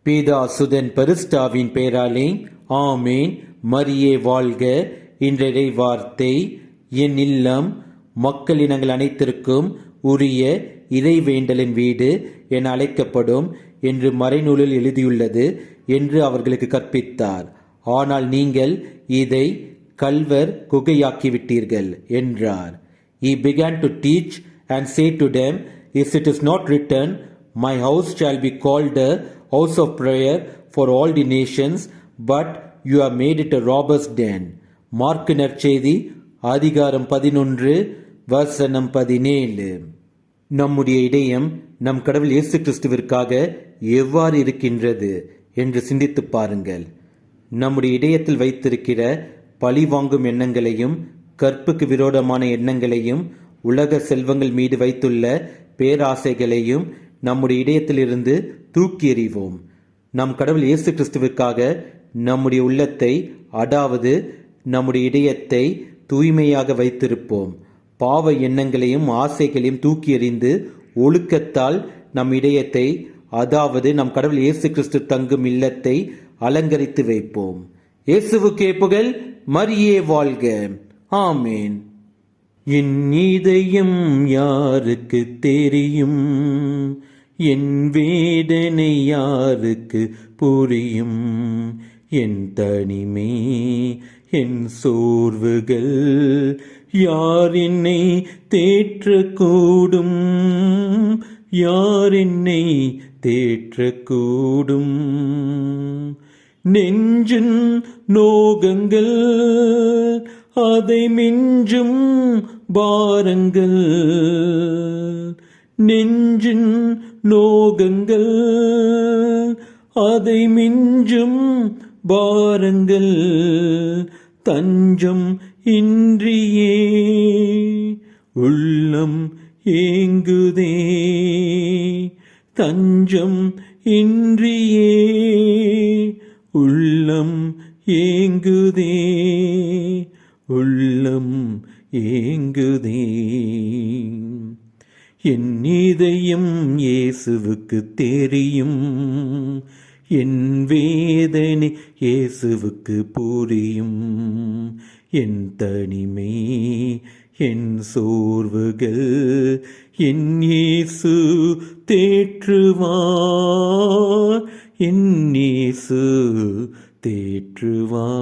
பீதா சுதன் பரிசுத்தாவின் பெயராலே ஆமேன். மரியே வாழ்க. இன்றைய வார்த்தை, என் இல்லம் மக்களினங்கள் அனைத்திற்கும் உரிய இறைவேண்டலின் வீடு என அழைக்கப்படும் என்று மறைநூலில் எழுதியுள்ளது என்று அவர்களுக்கு கற்பித்தார். ஆனால் நீங்கள் இதை கல்வர் குகையாக்கிவிட்டீர்கள் என்றார். He began to teach and say to them, If it is not written, My house shall be called a house of prayer for all the nations, but you have made it a robber's den. Mark நற்செய்தி அதிகாரம் 11 வசனம் 17. நம்முடைய இதயம் நம் கடவுள் இயேசு கிறிஸ்துவிற்காக எவ்வாறு இருக்கின்றது என்று சிந்தித்து பாருங்கள். நம்முடைய இதயத்தில் வைத்திருக்கிற பழி வாங்கும் எண்ணங்களையும் கற்புக்கு விரோதமான எண்ணங்களையும் உலக செல்வங்கள் மீது வைத்துள்ள பேராசைகளையும் நம்முடைய இதயத்திலிருந்து தூக்கி எறிவோம். நம் கடவுள் இயேசு கிறிஸ்துவிற்காக நம்முடைய உள்ளத்தை, அதாவது நம்முடைய இதயத்தை தூய்மையாக வைத்திருப்போம். பாவ எண்ணங்களையும் ஆசைகளையும் தூக்கி எறிந்து ஒழுக்கத்தால் நம் இதயத்தை, அதாவது நம் கடவுள் இயேசு கிறிஸ்து தங்கும் இல்லத்தை அலங்கரித்து வைப்போம். இயேசுவுக்கே புகழ். மரியே வாழ்க. ஆமேன். என் இதயம் யாருக்கு தெரியும், என் வேதனை யாருக்கு புரியும், என் தனிமை என் சோர்வுகள் யார் என்னை தேற்றக்கூடும், யார் என்னை தேற்றக்கூடும். நெஞ்சின் நோகங்கள் அதை மிஞ்சும் பாரங்கள், நெஞ்சின் நோகங்கள் அதை மிஞ்சும் பாரங்கள், தஞ்சம் இன்றியே உள்ளம் ஏங்குதே, தஞ்சம் இன்றியே உள்ளம் ஏங்குதே, உள்ளம் ஏங்குதே. என் இதயம் இயேசுவுக்கு தெரியும், என் வேதனை இயேசுவுக்கு புரியும், என் தனிமை என் சோர்வுகள் என் இயேசு தேற்றுவார், என் இயேசு தேற்றுவார்.